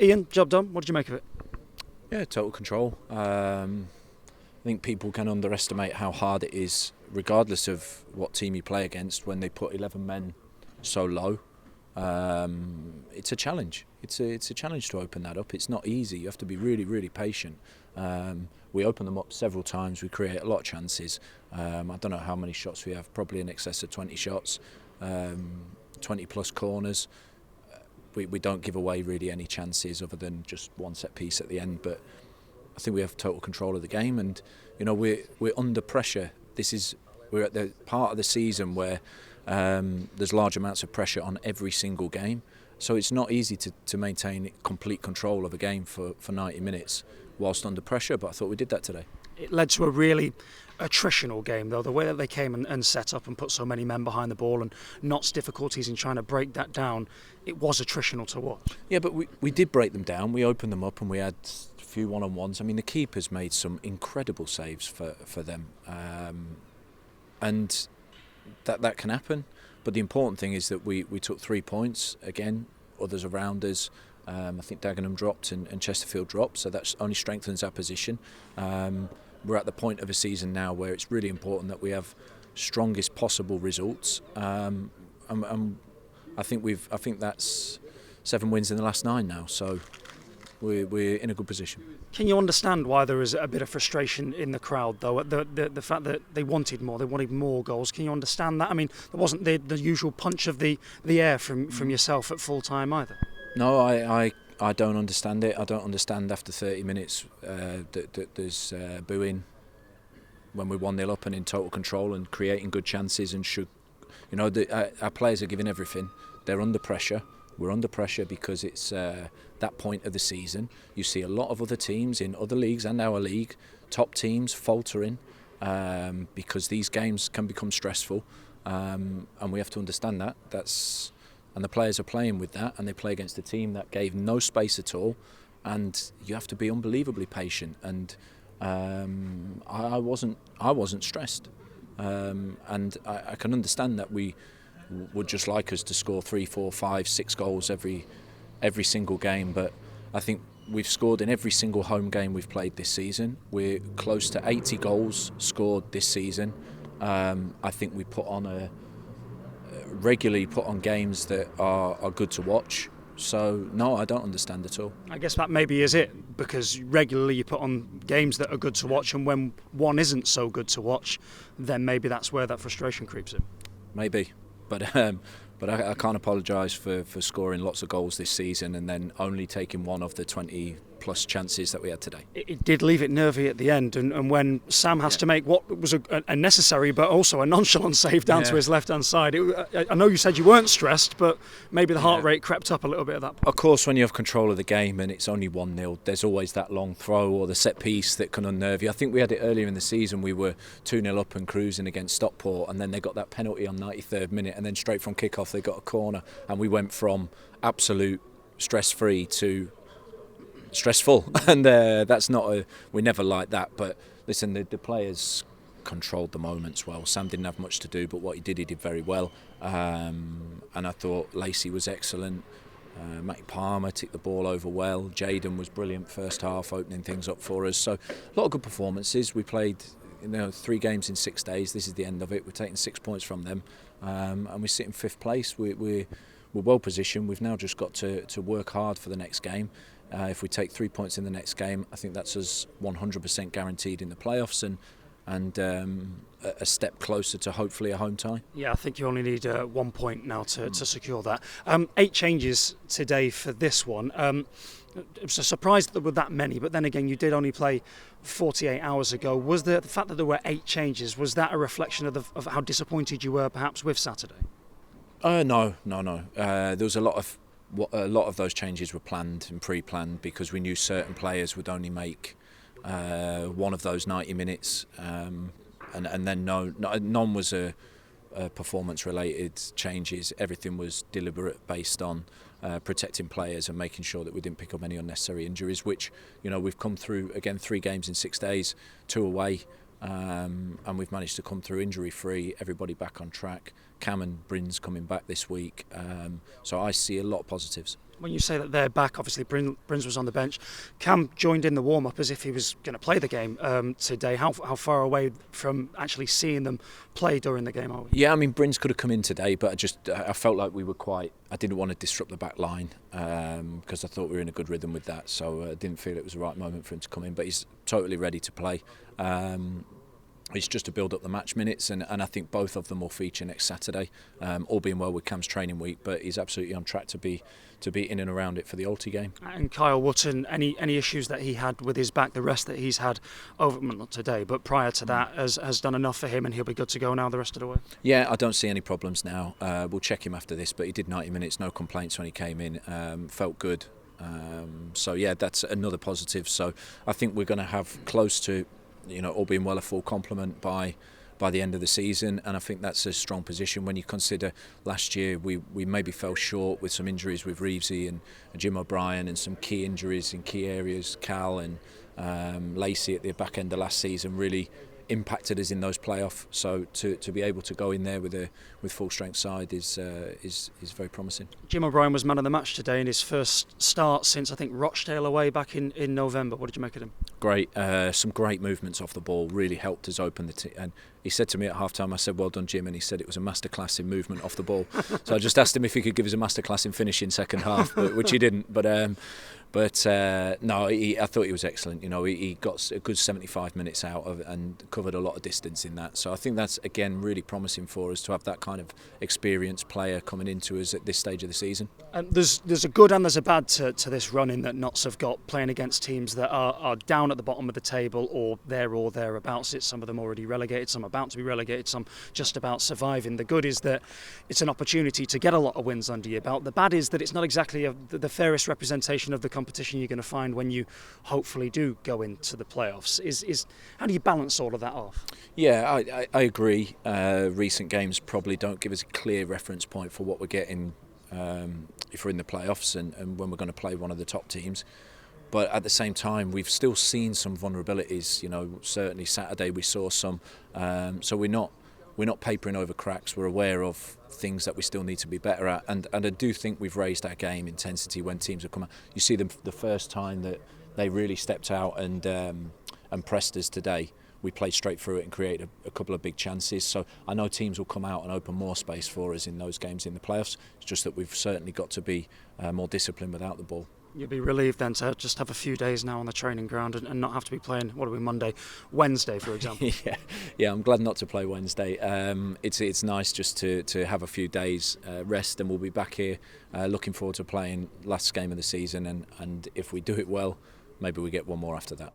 Ian, job done. What did you make of it? Yeah, total control. I think people can underestimate how hard it is, regardless of what team you play against, when they put 11 men so low. It's a challenge. It's a challenge to open that up. It's not easy. You have to be really, really patient. We open them up several times. We create a lot of chances. I don't know how many shots we have. Probably in excess of 20 shots, 20 plus corners. We don't give away really any chances other than just one set piece at the end. But I think we have total control of the game, and we're under pressure. We're at the part of the season where there's large amounts of pressure on every single game, so it's not easy to maintain complete control of a game for 90 minutes whilst under pressure, but I thought we did that today. It led to a really attritional game, though. The way that they came and set up and put so many men behind the ball, and Knott's difficulties in trying to break that down, it was attritional to watch. Yeah, but we did break them down. We opened them up and we had a few one-on-ones. I mean, the keepers made some incredible saves for them, and that can happen. But the important thing is that we took 3 points. Again, others around us, I think Dagenham dropped and Chesterfield dropped, so that only strengthens our position. We're at the point of a season now where it's really important that we have strongest possible results. And I think that's 7 wins in the last 9 now, so we're in a good position. Can you understand why there was a bit of frustration in the crowd, though, at the fact that they wanted more goals? Can you understand that? I mean, there wasn't the usual punch of the air from yourself at full time either. No, I don't understand it. I don't understand after 30 minutes that there's booing when we're 1-0 up and in total control and creating good chances and our players are giving everything. They're under pressure. We're under pressure because it's that point of the season. You see a lot of other teams in other leagues and our league, top teams faltering because these games can become stressful, and we have to understand that. And the players are playing with that, and they play against a team that gave no space at all, and you have to be unbelievably patient. And I wasn't stressed, and I can understand that we would just like us to score 3, 4, 5, 6 goals every single game, but I think we've scored in every single home game we've played this season. We're close to 80 goals scored this season. I think we regularly put on games that are good to watch. So no, I don't understand at all. I guess that maybe is it, because regularly you put on games that are good to watch, and when one isn't so good to watch, then maybe that's where that frustration creeps in. Maybe, but I can't apologise for scoring lots of goals this season and then only taking one of the 20 plus chances that we had today. It did leave it nervy at the end, and when Sam has to make what was a necessary but also a nonchalant save down to his left-hand side, I know you said you weren't stressed, but maybe the heart rate crept up a little bit at that point. Of course, when you have control of the game and it's only 1-0, there's always that long throw or the set piece that can unnerve you. I think we had it earlier in the season. We were 2-0 up and cruising against Stockport, and then they got that penalty on 93rd minute, and then straight from kick-off they got a corner, and we went from absolute stress-free to stressful, and that's not we never like that. But listen, the players controlled the moments well. Sam didn't have much to do, but what he did very well, and I thought Lacey was excellent. Matty Palmer ticked the ball over well. Jayden was brilliant first half, opening things up for us. So a lot of good performances. We played 3 games in 6 days. This is the end of it. We're taking 6 points from them, and we sit in 5th place. We're well positioned. We've now just got to work hard for the next game. If we take 3 points in the next game, I think that's us 100% guaranteed in the playoffs, and a step closer to hopefully a home tie. Yeah, I think you only need 1 point now to secure that. 8 changes today for this one. It was a surprise that there were that many, but then again, you did only play 48 hours ago. Was the fact that there were 8 changes, was that a reflection of how disappointed you were perhaps with Saturday? No. There was a lot of those changes were planned and pre-planned because we knew certain players would only make one of those 90 minutes, and then none was a performance-related changes. Everything was deliberate, based on protecting players and making sure that we didn't pick up any unnecessary injuries, which we've come through again. 3 games in 6 days, 2 away. And we've managed to come through injury-free, everybody back on track. Cam and Bryn's coming back this week, so I see a lot of positives. When you say that they're back, obviously Brins was on the bench. Cam joined in the warm-up as if he was going to play the game today. How far away from actually seeing them play during the game are we? Yeah, I mean, Brins could have come in today, but I felt like we were I didn't want to disrupt the back line because I thought we were in a good rhythm with that, so I didn't feel it was the right moment for him to come in, but he's totally ready to play. It's just to build up the match minutes, and I think both of them will feature next Saturday, all being well with Cam's training week, but he's absolutely on track to be in and around it for the Alty game. And Kyle Wootton, any issues that he had with his back, the rest that he's had over, well, not today, but prior to that, has done enough for him, and he'll be good to go now the rest of the way? Yeah, I don't see any problems now. We'll check him after this, but he did 90 minutes, no complaints when he came in, felt good. So yeah, that's another positive. So I think we're going to have close to, all being well, a full complement by the end of the season, and I think that's a strong position when you consider last year we maybe fell short with some injuries with Reevesy and Jim O'Brien, and some key injuries in key areas. Cal and Lacey at the back end of last season really impacted us in those playoffs. So to be able to go in there with full strength side is very promising. Jim O'Brien was man of the match today in his first start since, I think, Rochdale away back in November. What did you make of him? Great, some great movements off the ball, really helped us open the and he said to me at half time, I said, well done Jim, and he said it was a masterclass in movement off the ball. So I just asked him if he could give us a masterclass in finishing second half, which he didn't, but no, I thought he was excellent. He got a good 75 minutes out of and covered a lot of distance in that. So I think that's, again, really promising for us to have that kind of experienced player coming into us at this stage of the season. There's a good and there's a bad to this run-in that Notts have got, playing against teams that are down at the bottom of the table or thereabouts. It's some of them already relegated, some about to be relegated, some just about surviving. The good is that it's an opportunity to get a lot of wins under your belt. The bad is that it's not exactly the fairest representation of the competition you're going to find when you hopefully do go into the playoffs. Is how do you balance all of that off? Yeah, I agree. Recent games probably don't give us a clear reference point for what we're getting if we're in the playoffs and when we're going to play one of the top teams. But at the same time, we've still seen some vulnerabilities. Certainly Saturday we saw some. So we're not papering over cracks. We're aware of things that we still need to be better at, and I do think we've raised our game intensity when teams have come out. You see them the first time that they really stepped out and pressed us today. We played straight through it and created a couple of big chances. So I know teams will come out and open more space for us in those games in the playoffs. It's just that we've certainly got to be more disciplined without the ball. You'll be relieved then to just have a few days now on the training ground and not have to be playing, Wednesday, for example. Yeah, I'm glad not to play Wednesday. It's nice just to have a few days rest, and we'll be back here looking forward to playing last game of the season, and if we do it well, maybe we get one more after that.